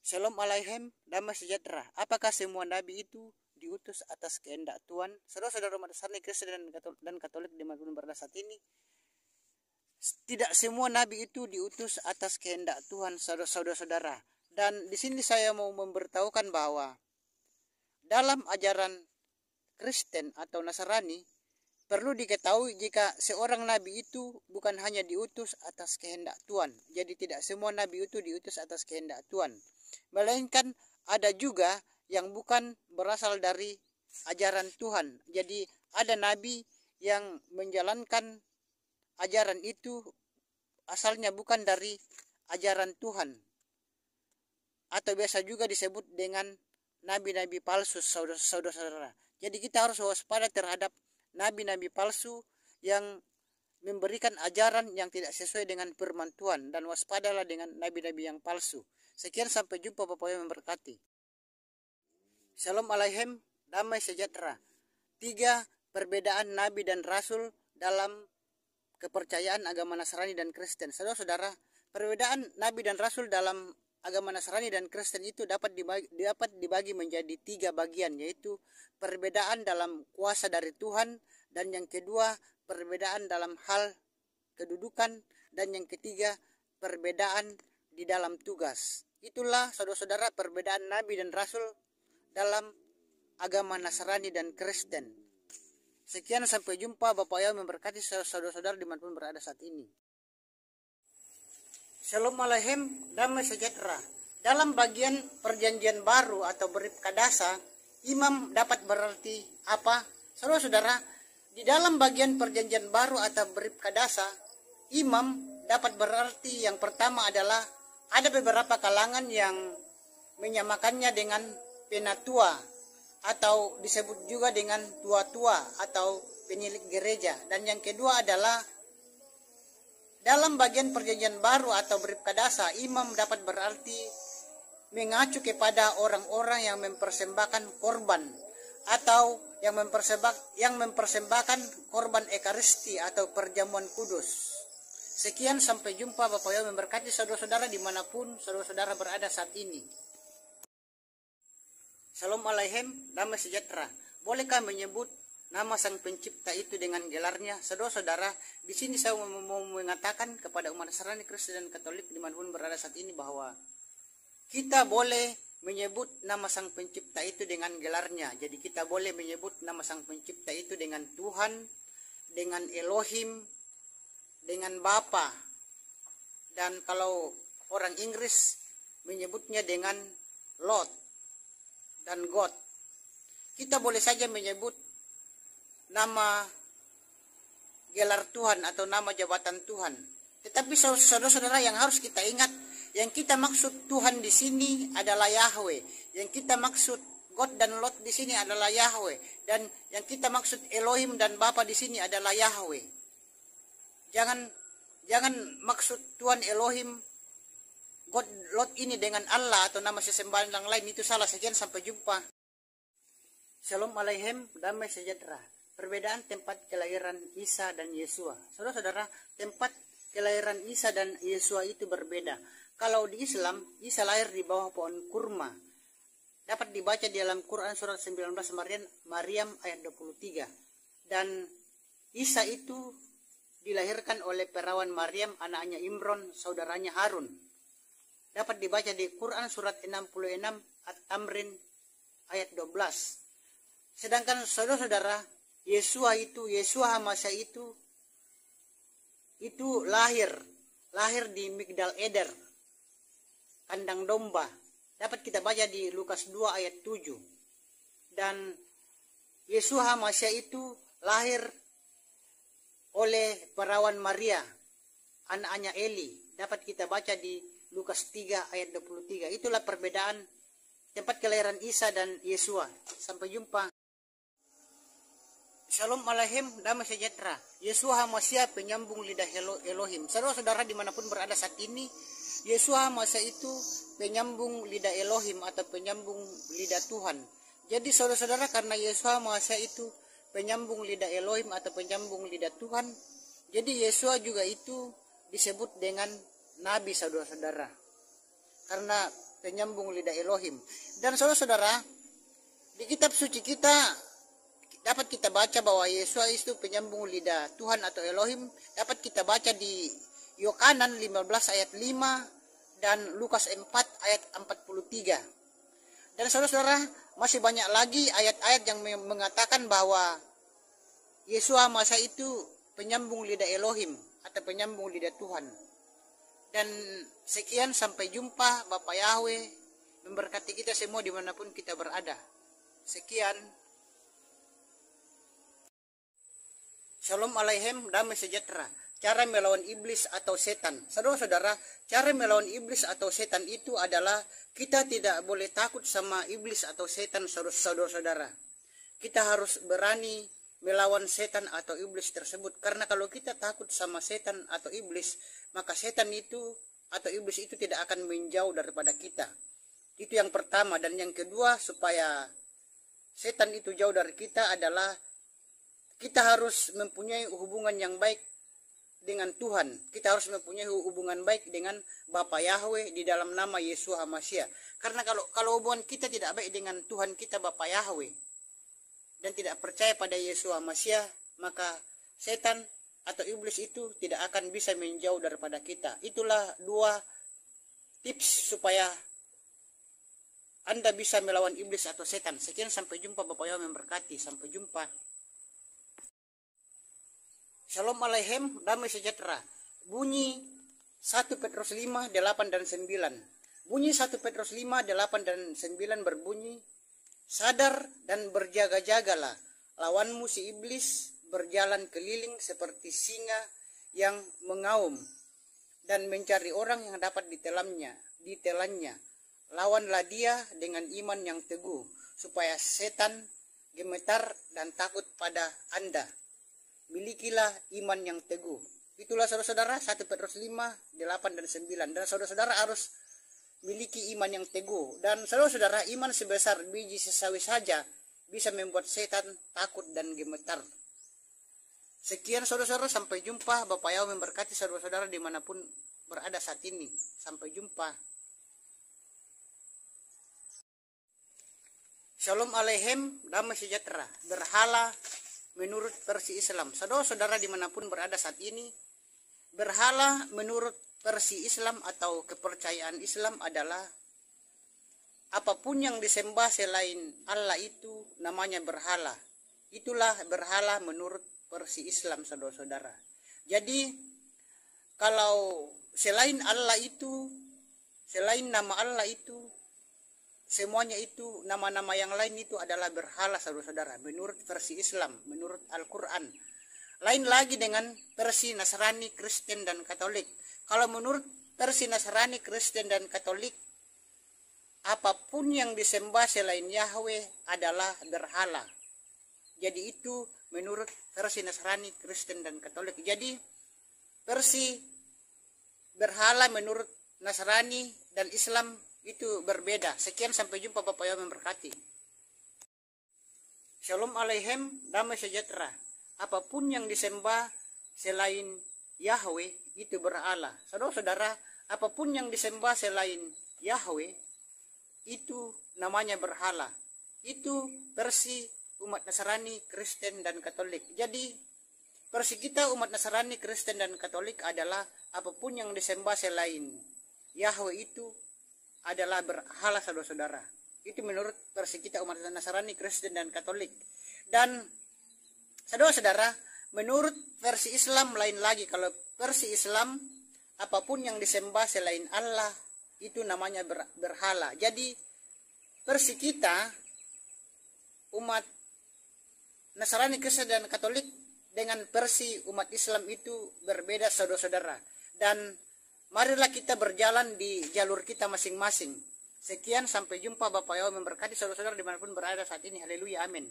Shalom Aleichem, damai sejahtera. Apakah semua nabi itu diutus atas kehendak Tuhan? Saudara-saudara umat besar Kristen dan Katolik dimanapun berada saat ini, tidak semua nabi itu diutus atas kehendak Tuhan, saudara-saudara. Dan di sini saya mau memberitahukan bahwa dalam ajaran Kristen atau Nasrani, perlu diketahui jika seorang nabi itu bukan hanya diutus atas kehendak Tuhan. Jadi tidak semua nabi itu diutus atas kehendak Tuhan, melainkan ada juga yang bukan berasal dari ajaran Tuhan. Jadi ada nabi yang menjalankan ajaran itu asalnya bukan dari ajaran Tuhan, atau biasa juga disebut dengan nabi-nabi palsu, saudara-saudara. Jadi kita harus waspada terhadap nabi-nabi palsu yang memberikan ajaran yang tidak sesuai dengan firman Tuhan, dan waspadalah dengan nabi-nabi yang palsu. Sekian, sampai jumpa, Bapak yang memberkati. Shalom Aleichem, damai sejahtera. 3 perbedaan nabi dan rasul dalam kepercayaan agama Nasrani dan Kristen. Saudara-saudara, perbedaan nabi dan rasul dalam agama Nasrani dan Kristen itu dapat dibagi menjadi 3 bagian, yaitu perbedaan dalam kuasa dari Tuhan, dan yang kedua perbedaan dalam hal kedudukan, dan yang ketiga perbedaan di dalam tugas. Itulah saudara-saudara perbedaan nabi dan rasul dalam agama Nasrani dan Kristen. Sekian, sampai jumpa. Bapak yang memberkati saudara-saudara dimanapun berada saat ini. Shalom Aleichem, damai sejahtera. Dalam bagian perjanjian baru atau Brit Kadasa, imam dapat berarti apa? Saudara-saudara, di dalam bagian perjanjian baru atau Brit Kadasa, imam dapat berarti yang pertama adalah ada beberapa kalangan yang menyamakannya dengan penatua, atau disebut juga dengan tua-tua atau penilik gereja. Dan yang kedua adalah dalam bagian perjanjian baru atau Brit Kadasa, imam dapat berarti mengacu kepada orang-orang yang mempersembahkan korban, atau yang mempersembahkan korban Ekaristi atau perjamuan kudus. Sekian, sampai jumpa. Bapak yang memberkati saudara-saudara dimanapun saudara-saudara berada saat ini. Shalom Aleichem, damai sejahtera. Bolehkah menyebut nama Sang Pencipta itu dengan gelarnya? Saudara-saudara, di sini saya mau mengatakan kepada umat Nasrani, Kristen dan Katolik dimanapun berada saat ini bahwa kita boleh menyebut nama Sang Pencipta itu dengan gelarnya. Jadi kita boleh menyebut nama Sang Pencipta itu dengan Tuhan, dengan Elohim, dengan Bapa, dan kalau orang Inggris menyebutnya dengan Lord dan God. Kita boleh saja menyebut nama gelar Tuhan atau nama jabatan Tuhan. Tetapi saudara-saudara, yang harus kita ingat, yang kita maksud Tuhan di sini adalah Yahweh. Yang kita maksud God dan Lord di sini adalah Yahweh. Dan yang kita maksud Elohim dan Bapa di sini adalah Yahweh. Jangan maksud Tuhan Elohim, God, Lord ini dengan Allah atau nama sesembahan yang lain, itu salah. Sekian, sampai jumpa. Shalom Aleichem, damai sejahtera. Perbedaan tempat kelahiran Isa dan Yesua. Saudara-saudara, tempat kelahiran Isa dan Yesua itu berbeda. Kalau di Islam, Isa lahir di bawah pohon kurma. Dapat dibaca di dalam Quran surat 19 Maryam ayat 23. Dan Isa itu dilahirkan oleh perawan Maryam, anaknya Imron, saudaranya Harun. Dapat dibaca di Quran surat 66 At-Tamrin ayat 12. Sedangkan saudara-saudara, Yesua Hamasya itu lahir di Migdal Eder, kandang domba. Dapat kita baca di Lukas 2 ayat 7. Dan Yesua Hamasya itu lahir oleh perawan Maria, anaknya Eli. Dapat kita baca di Lukas 3 ayat 23. Itulah perbedaan tempat kelahiran Isa dan Yesua. Sampai jumpa. Shalom Aleichem, damai sejahtera. Yesua Hamasya, penyambung lidah Elohim. Saudara-saudara dimanapun berada saat ini, Yesua Hamasya itu penyambung lidah Elohim atau penyambung lidah Tuhan. Jadi saudara-saudara, karena Yesua Hamasya itu penyambung lidah Elohim atau penyambung lidah Tuhan, jadi Yesua juga itu disebut dengan nabi, saudara-saudara. Karena penyambung lidah Elohim. Dan saudara-saudara, di kitab suci kita dapat kita baca bahwa Yesus itu penyambung lidah Tuhan atau Elohim. Dapat kita baca di Yohanan 15 ayat 5 dan Lukas 4 ayat 43. Dan saudara-saudara, masih banyak lagi ayat-ayat yang mengatakan bahwa Yeshua Masa itu penyambung lidah Elohim atau penyambung lidah Tuhan. Dan sekian, sampai jumpa. Bapak Yahweh memberkati kita semua dimanapun kita berada. Sekian. Shalom Aleichem, damai sejahtera. Cara melawan iblis atau setan. Saudara-saudara, cara melawan iblis atau setan itu adalah kita tidak boleh takut sama iblis atau setan, saudara-saudara. Kita harus berani melawan setan atau iblis tersebut. Karena kalau kita takut sama setan atau iblis, maka setan itu atau iblis itu tidak akan menjauh daripada kita. Itu yang pertama. Dan yang kedua, supaya setan itu jauh dari kita adalah kita harus mempunyai hubungan yang baik dengan Tuhan. Kita harus mempunyai hubungan baik dengan Bapa Yahweh di dalam nama Yesus HaMashiach. Karena kalau hubungan kita tidak baik dengan Tuhan kita Bapa Yahweh dan tidak percaya pada Yesus HaMashiach, maka setan atau iblis itu tidak akan bisa menjauh daripada kita. Itulah dua tips supaya Anda bisa melawan iblis atau setan. Sekian, sampai jumpa. Bapak Yahweh memberkati. Sampai jumpa. Shalom Aleichem, damai sejahtera. Bunyi 1 Petrus 5, 8 dan 9. Bunyi 1 Petrus 5, 8 dan 9 berbunyi, sadar dan berjaga-jagalah, lawanmu si iblis berjalan keliling seperti singa yang mengaum dan mencari orang yang dapat ditelannya. Lawanlah dia dengan iman yang teguh, supaya setan gemetar dan takut pada Anda. Milikilah iman yang teguh. Itulah saudara-saudara 1 Petrus 5, 8 dan 9. Dan saudara-saudara harus miliki iman yang teguh. Dan saudara-saudara, iman sebesar biji sesawi saja bisa membuat setan takut dan gemetar. Sekian saudara-saudara, sampai jumpa. Bapak Yahweh memberkati saudara-saudara dimanapun berada saat ini. Sampai jumpa. Shalom Aleichem, damai sejahtera. Berhala menurut versi Islam. Saudara-saudara dimanapun berada saat ini, berhala menurut versi Islam atau kepercayaan Islam adalah apapun yang disembah selain Allah itu namanya berhala. Itulah berhala menurut versi Islam, saudara-saudara. Jadi kalau selain Allah itu, selain nama Allah itu, semuanya itu, nama-nama yang lain itu adalah berhala, saudara-saudara, menurut versi Islam, menurut Al-Quran. Lain lagi dengan versi Nasrani, Kristen, dan Katolik. Kalau menurut versi Nasrani, Kristen, dan Katolik, apapun yang disembah selain Yahweh adalah berhala. Jadi itu menurut versi Nasrani, Kristen, dan Katolik. Jadi versi berhala menurut Nasrani dan Islam itu berbeda. Sekian, sampai jumpa. Bapak Yahweh memberkati. Shalom Aleichem, damai sejahtera. Apapun yang disembah selain Yahweh itu berhala. Saudara-saudara, apapun yang disembah selain Yahweh itu namanya berhala. Itu versi umat Nasrani, Kristen, dan Katolik. Jadi versi kita umat Nasrani, Kristen, dan Katolik adalah apapun yang disembah selain Yahweh itu adalah berhala, saudara-saudara. Itu menurut versi kita umat Nasrani, Kristen, dan Katolik. Dan saudara-saudara, menurut versi Islam lain lagi. Kalau versi Islam, apapun yang disembah selain Allah itu namanya berhala. Jadi versi kita umat Nasrani, Kristen, dan Katolik dengan versi umat Islam itu berbeda, saudara-saudara. Dan marilah kita berjalan di jalur kita masing-masing. Sekian, sampai jumpa. Bapak Yahweh memberkati saudara-saudara dimanapun berada saat ini. Haleluya, amin.